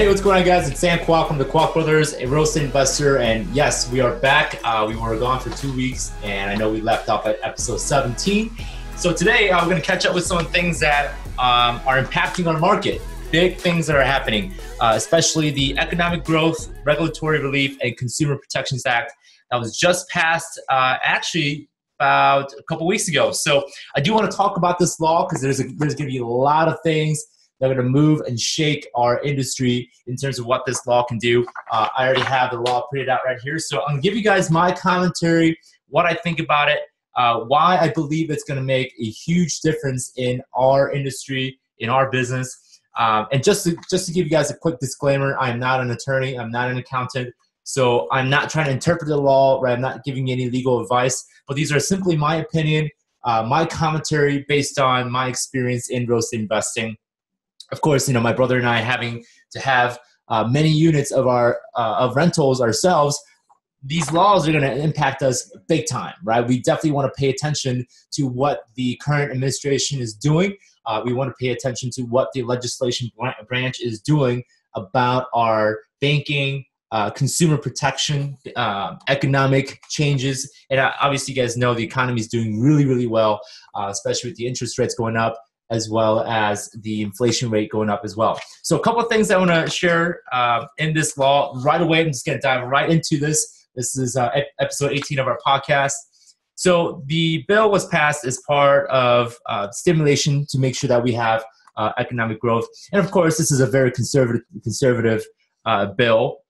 Hey, what's going on, guys? It's Sam Kwak from the Kwak Brothers, a real estate investor, and yes, we are back. We were gone for 2 weeks, and I know we left off at episode 17. So today, we're going to catch up with some things that are impacting our market, big things that are happening, especially the Economic Growth, Regulatory Relief, and Consumer Protections Act that was just passed actually about a couple weeks ago. So I do want to talk about this law because there's going to be a lot of things that are going to move and shake our industry in terms of what this law can do. I already have the law printed out right here. So I'm going to give you guys my commentary, what I think about it, why I believe it's going to make a huge difference in our industry, in our business. And just to give you guys a quick disclaimer, I am not an attorney. I'm not an accountant. So I'm not trying to interpret the law, right? I'm not giving you any legal advice, but these are simply my opinion, my commentary based on my experience in real estate investing. Of course, you know, my brother and I having to have many units of our of rentals ourselves, these laws are going to impact us big time, right? We definitely want to pay attention to what the current administration is doing. We want to pay attention to what the legislation branch is doing about our banking, consumer protection, economic changes. And obviously, you guys know the economy is doing really, really well, especially with the interest rates going up, as well as the inflation rate going up as well. So a couple of things I want to share in this law right away. I'm just going to dive right into this. This is episode 18 of our podcast. So the bill was passed as part of stimulation to make sure that we have economic growth. And of course, this is a very conservative bill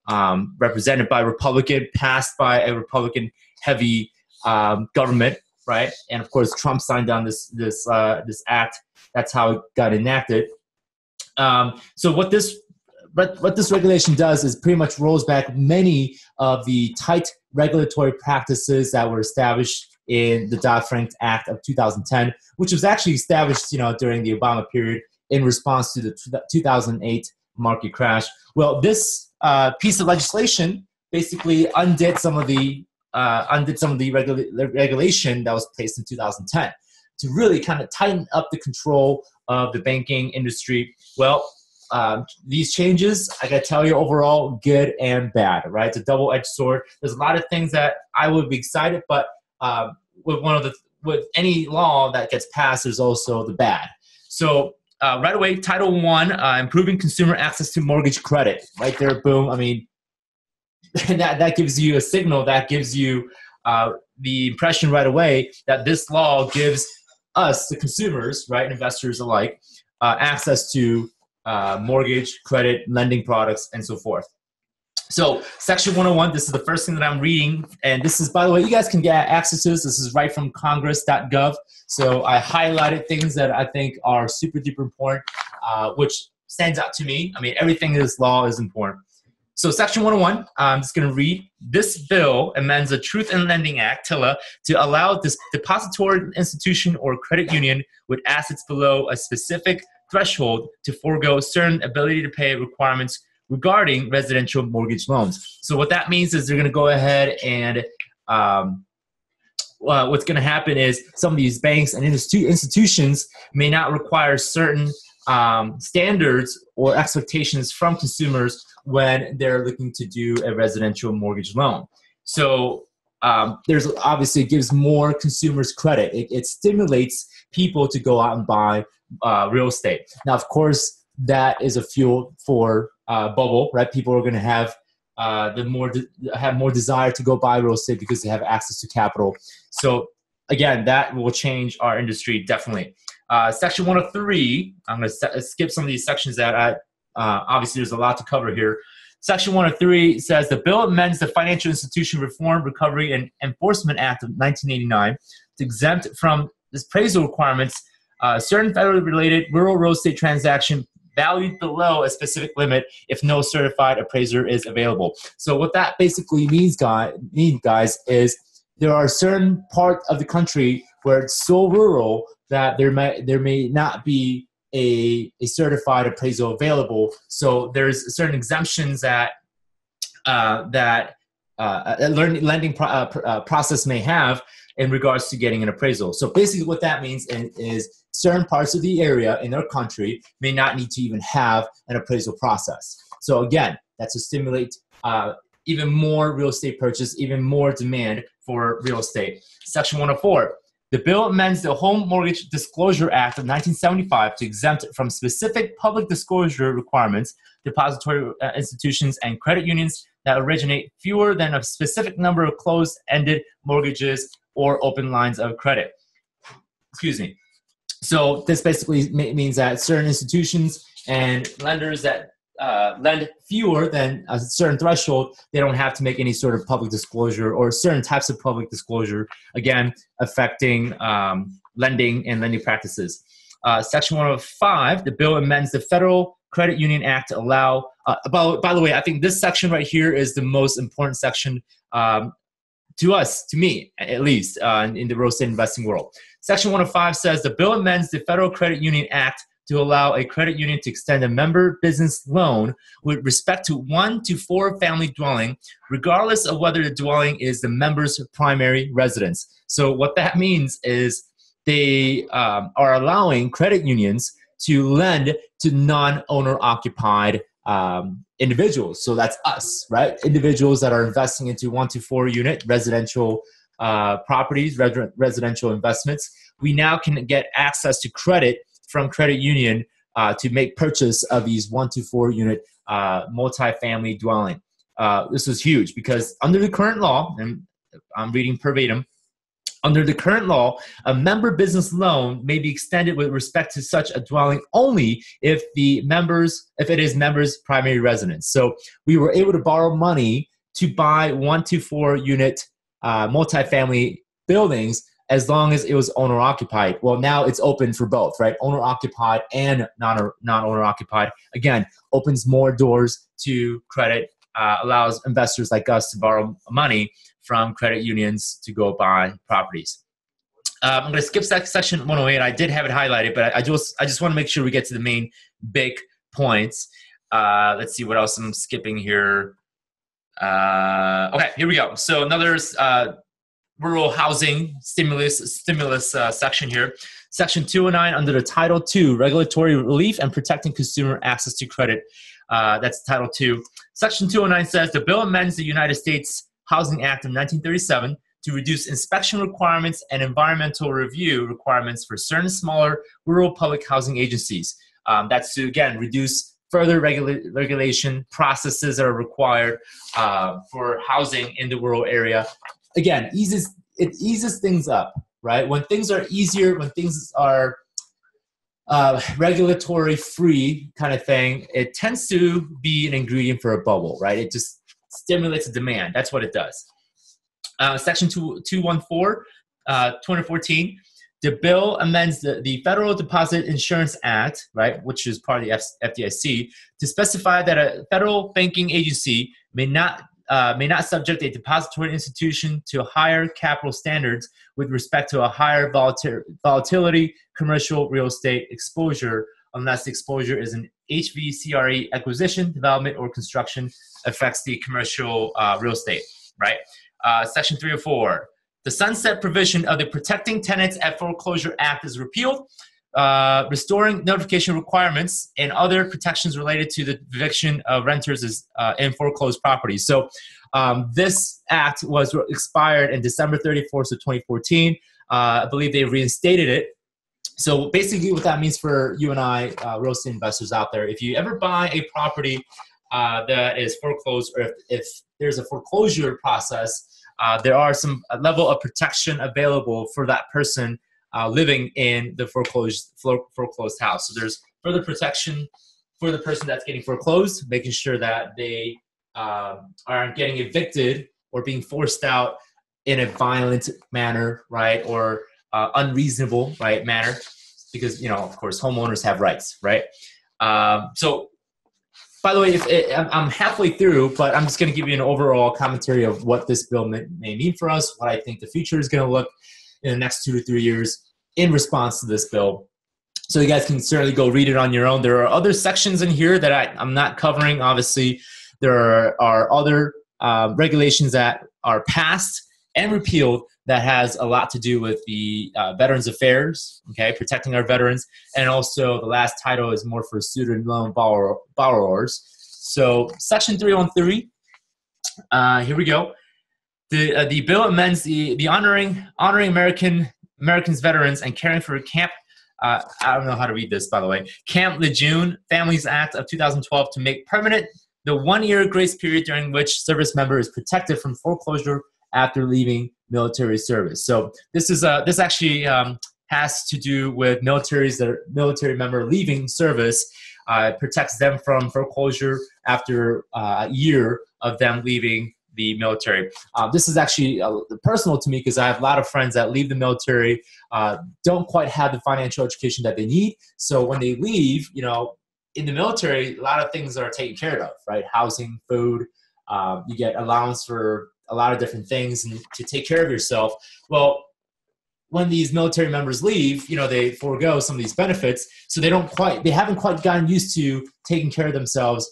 represented by Republican, passed by a Republican-heavy government, right? And of course, Trump signed on this act. That's how it got enacted. So what this regulation does is pretty much rolls back many of the tight regulatory practices that were established in the Dodd-Frank Act of 2010, which was actually established, you know, during the Obama period in response to the 2008 market crash. Well, this piece of legislation basically undid some of the regulation that was placed in 2010 to really kind of tighten up the control of the banking industry. Well, these changes, I gotta tell you, overall, good and bad, right? It's a double-edged sword. There's a lot of things that I would be excited, but with any law that gets passed, there's also the bad. So right away, Title I, improving consumer access to mortgage credit. Right there, boom. I mean, that gives you a signal, that gives you the impression right away that this law gives us, the consumers, right, investors alike, access to mortgage, credit, lending products, and so forth. So Section 101, this is the first thing that I'm reading. And this is, by the way, you guys can get access to this. This is right from congress.gov. So I highlighted things that I think are super duper important, which stands out to me. I mean, everything in this law is important. So Section 101, I'm just going to read. This bill amends the Truth in Lending Act, TILA, to allow this depository institution or credit union with assets below a specific threshold to forgo certain ability to pay requirements regarding residential mortgage loans. So what that means is they're going to go ahead and what's going to happen is some of these banks and institutions may not require certain standards or expectations from consumers when they're looking to do a residential mortgage loan. So there's obviously, it gives more consumers credit. It stimulates people to go out and buy real estate. Now, of course, that is a fuel for bubble, right? People are going to have more desire to go buy real estate because they have access to capital. So again, that will change our industry definitely. Section 103, I'm going to skip some of these sections that obviously there's a lot to cover here. Section 103 says the bill amends the Financial Institution Reform, Recovery, and Enforcement Act of 1989 to exempt from this appraisal requirements certain federally related rural real estate transaction valued below a specific limit if no certified appraiser is available. So what that basically means, guys, is there are certain parts of the country where it's so rural that there may not be a certified appraisal available. So there's certain exemptions that a lending process may have in regards to getting an appraisal. So basically what that means is certain parts of the area in our country may not need to even have an appraisal process. So again, that's to stimulate even more real estate purchase, even more demand for real estate. Section 104. The bill amends the Home Mortgage Disclosure Act of 1975 to exempt from specific public disclosure requirements depository institutions and credit unions that originate fewer than a specific number of closed-ended mortgages or open lines of credit. Excuse me. So this basically means that certain institutions and lenders that lend fewer than a certain threshold, they don't have to make any sort of public disclosure or certain types of public disclosure, again, affecting lending and lending practices. Section 105, the bill amends the Federal Credit Union Act to allow, by the way, I think this section right here is the most important section to us, to me, at least, in the real estate investing world. Section 105 says the bill amends the Federal Credit Union Act to allow a credit union to extend a member business loan with respect to 1 to 4 family dwelling, regardless of whether the dwelling is the member's primary residence. So what that means is they are allowing credit unions to lend to non-owner occupied individuals. So that's us, right? Individuals that are investing into 1 to 4 unit residential properties, residential investments. We now can get access to credit from credit union to make purchase of these 1 to 4 unit multifamily dwelling. This was huge because under the current law, and I'm reading verbatim, under the current law, a member business loan may be extended with respect to such a dwelling only if it is member's primary residence. So we were able to borrow money to buy 1 to 4 unit multifamily buildings as long as it was owner occupied. Well, now it's open for both, right? Owner occupied and non-owner occupied. Again, opens more doors to credit, allows investors like us to borrow money from credit unions to go buy properties. I'm going to skip section 108. I did have it highlighted, but I just want to make sure we get to the main big points. Let's see what else I'm skipping here. Okay, here we go. So another rural housing stimulus section here. Section 209 under the Title II, regulatory relief and protecting consumer access to credit. That's Title II. Section 209 says the bill amends the United States Housing Act of 1937 to reduce inspection requirements and environmental review requirements for certain smaller rural public housing agencies. That's to, again, reduce further regulation processes that are required for housing in the rural area. Again, it eases things up, right? When things are easier, when things are regulatory free kind of thing, it tends to be an ingredient for a bubble, right? It just stimulates a demand. That's what it does. Section 214, 2014, the bill amends the Federal Deposit Insurance Act, right, which is part of the FDIC, to specify that a federal banking agency may not subject a depository institution to higher capital standards with respect to a higher volatility commercial real estate exposure unless the exposure is an HVCRE acquisition, development, or construction affects the commercial real estate, right? Section 304, the sunset provision of the Protecting Tenants at Foreclosure Act is repealed, restoring notification requirements and other protections related to the eviction of renters in foreclosed properties. So this act was expired in December 31st of 2014. I believe they reinstated it. So basically what that means for you and I, real estate investors out there, if you ever buy a property that is foreclosed, or if there's a foreclosure process, there are some level of protection available for that person living in the foreclosed house. So there's further protection for the person that's getting foreclosed, making sure that they aren't getting evicted or being forced out in a violent manner, right, or unreasonable, right, manner, because, of course, homeowners have rights, right? So, by the way, I'm halfway through, but I'm just going to give you an overall commentary of what this bill may mean for us, what I think the future is going to look in the next 2 to 3 years in response to this bill. So you guys can certainly go read it on your own. There are other sections in here that I'm not covering. Obviously, there are other regulations that are passed and repealed that has a lot to do with the Veterans Affairs, okay, protecting our veterans. And also the last title is more for student loan borrowers. So Section 313, here we go. The bill amends the honoring Americans veterans and caring for camp. I don't know how to read this, by the way. Camp Lejeune Families Act of 2012 to make permanent the 1-year grace period during which service member is protected from foreclosure after leaving military service. So this actually has to do with military member leaving service. Protects them from foreclosure after a year of them leaving the military. This is actually personal to me because I have a lot of friends that leave the military, don't quite have the financial education that they need. So when they leave, in the military, a lot of things are taken care of, right? Housing, food, you get allowance for a lot of different things and to take care of yourself. Well, when these military members leave, they forego some of these benefits. So they haven't quite gotten used to taking care of themselves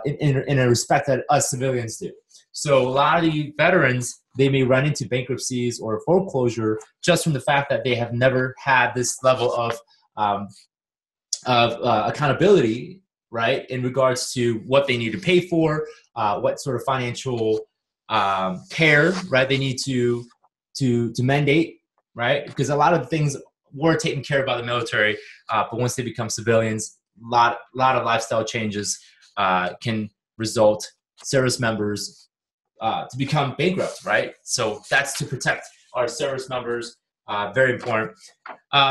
in a respect that us civilians do. So a lot of the veterans, they may run into bankruptcies or foreclosure just from the fact that they have never had this level of accountability, right, in regards to what they need to pay for, what sort of financial care, right, they need to mandate, right? Because a lot of things were taken care of by the military, but once they become civilians, a lot of lifestyle changes can result service members to become bankrupt, right? So that's to protect our service members, very important.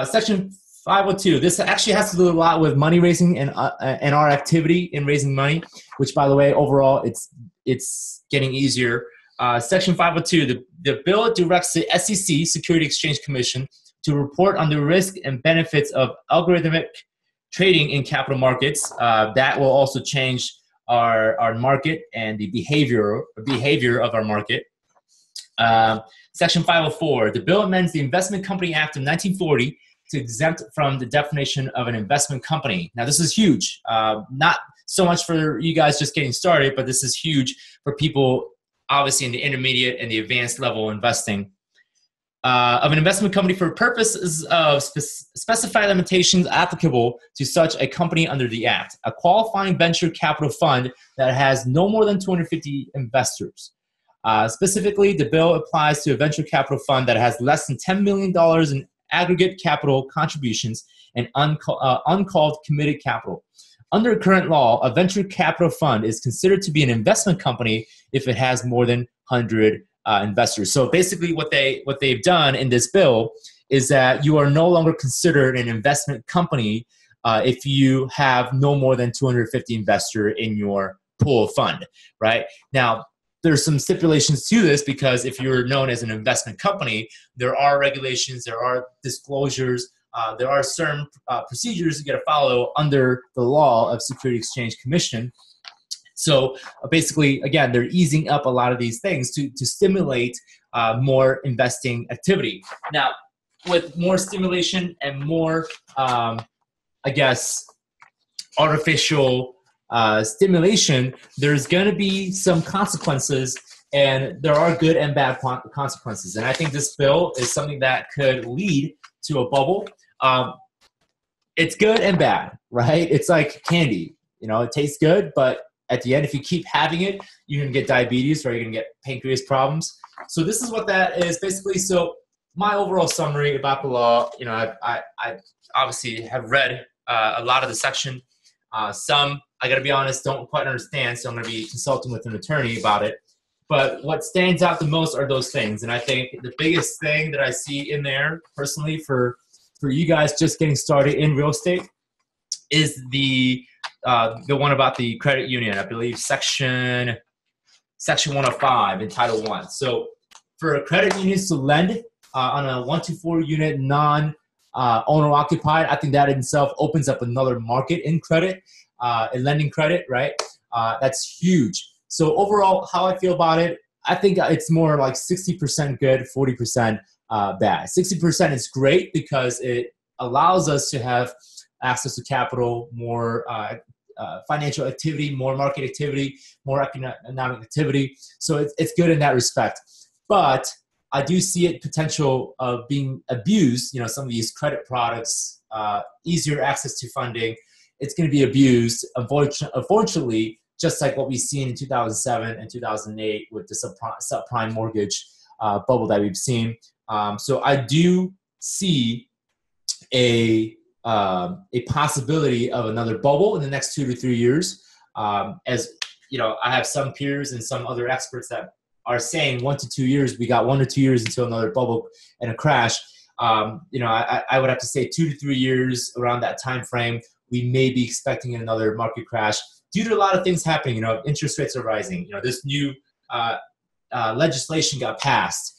Section 502, this actually has to do a lot with money raising and our activity in raising money, which, by the way, overall, it's getting easier. Section 502, the bill directs the SEC, Security Exchange Commission, to report on the risk and benefits of algorithmic trading in capital markets. That will also change our market and the behavior of our market. Section 504, the bill amends the Investment Company Act of 1940 to exempt from the definition of an investment company. Now, this is huge. Not so much for you guys just getting started, but this is huge for people obviously in the intermediate and the advanced level investing. Of an investment company for purposes of specified limitations applicable to such a company under the Act. A qualifying venture capital fund that has no more than 250 investors. Specifically, the bill applies to a venture capital fund that has less than $10 million in aggregate capital contributions and uncalled committed capital. Under current law, a venture capital fund is considered to be an investment company if it has more than 100 investors. So basically what they've done in this bill is that you are no longer considered an investment company if you have no more than 250 investors in your pool fund, right? Now, there's some stipulations to this because if you're known as an investment company, there are regulations, there are disclosures, there are certain procedures you got to follow under the law of Security Exchange Commission. So basically, again, they're easing up a lot of these things to stimulate more investing activity. Now, with more stimulation and more, artificial stimulation, there's going to be some consequences, and there are good and bad consequences. And I think this bill is something that could lead to a bubble. It's good and bad, right? It's like candy. It tastes good, but at the end, if you keep having it, you're going to get diabetes or you're going to get pancreas problems. So this is what that is basically. So my overall summary about the law, I obviously have read a lot of the section. Some, I got to be honest, don't quite understand, so I'm going to be consulting with an attorney about it. But what stands out the most are those things. And I think the biggest thing that I see in there, personally, for you guys just getting started in real estate is the one about the credit union. I believe section 105 in Title I. So for credit unions to lend on a 1-4 unit non-owner occupied, I think that in itself opens up another market in credit, in lending credit, right? That's huge. So overall, how I feel about it, I think it's more like 60% good, 40% bad. 60% is great because it allows us to have access to capital, more financial activity, more market activity, more economic activity. So it's good in that respect. But I do see it potential of being abused. Some of these credit products, easier access to funding, it's going to be abused, unfortunately, just like what we've seen in 2007 and 2008 with the subprime mortgage bubble that we've seen. So I do see a possibility of another bubble in the next 2 to 3 years. As you know, I have some peers and some other experts that are saying 1 to 2 years. We got 1 to 2 years until another bubble and a crash. You know, I would have to say 2 to 3 years around that time frame. We may be expecting another market crash due to a lot of things happening. You know, interest rates are rising. You know, this new legislation got passed.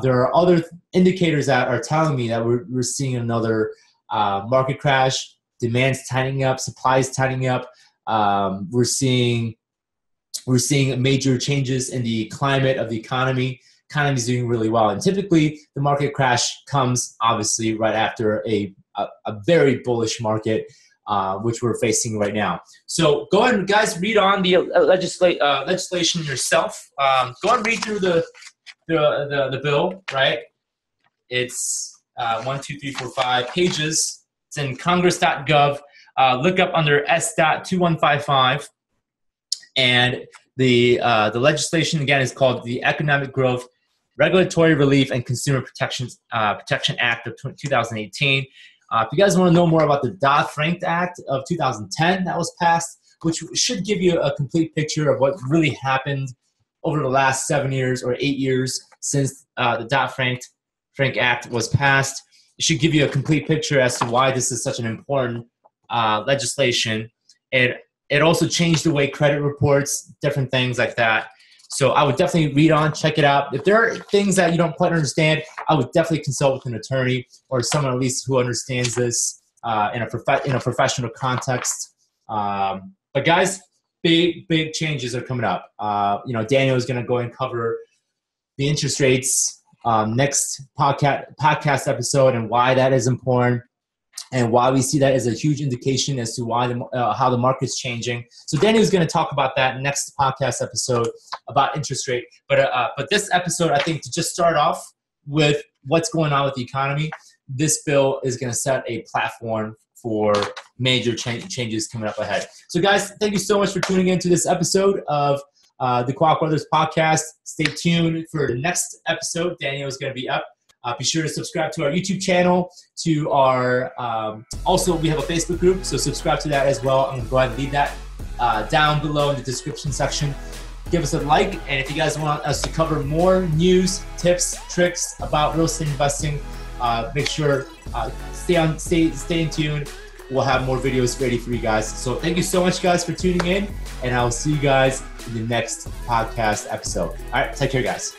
There are other indicators that are telling me that we're seeing another market crash. Demand's tightening up, supplies tightening up. We're seeing major changes in the climate of the economy. Economy is doing really well, and typically the market crash comes obviously right after a very bullish market, which we're facing right now. So go ahead and guys read on the legislation yourself. Go and read through the bill. Right, it's 1, 2, 3, 4, 5 pages. It's in Congress.gov. Look up under S.2155, and the legislation again is called the Economic Growth, Regulatory Relief, and Consumer Protection Act of 2018. If you guys want to know more about the Dodd-Frank Act of 2010 that was passed, which should give you a complete picture of what really happened over the last 7 years or 8 years since the Dodd-Frank Act was passed. It should give you a complete picture as to why this is such an important legislation. It also changed the way credit reports, different things like that. So I would definitely read on, check it out. If there are things that you don't quite understand, I would definitely consult with an attorney or someone at least who understands this in a professional context. But guys, big changes are coming up. You know, Daniel is going to go and cover the interest rates next podcast episode and why that is important, and why we see that as a huge indication as to why how the market's changing. So Daniel's going to talk about that next podcast episode about interest rate. But this episode, I think, to just start off with what's going on with the economy, this bill is going to set a platform for major changes coming up ahead. So guys, thank you so much for tuning in to this episode of the Kwak Brothers podcast. Stay tuned for the next episode. Daniel is going to be up. Be sure to subscribe to our YouTube channel, to our, also we have a Facebook group, so subscribe to that as well. I'm going to go ahead and leave that down below in the description section. Give us a like, and if you guys want us to cover more news, tips, tricks about real estate investing, make sure stay in tune. We'll have more videos ready for you guys. So thank you so much, guys, for tuning in, and I will see you guys in the next podcast episode. All right, take care, guys.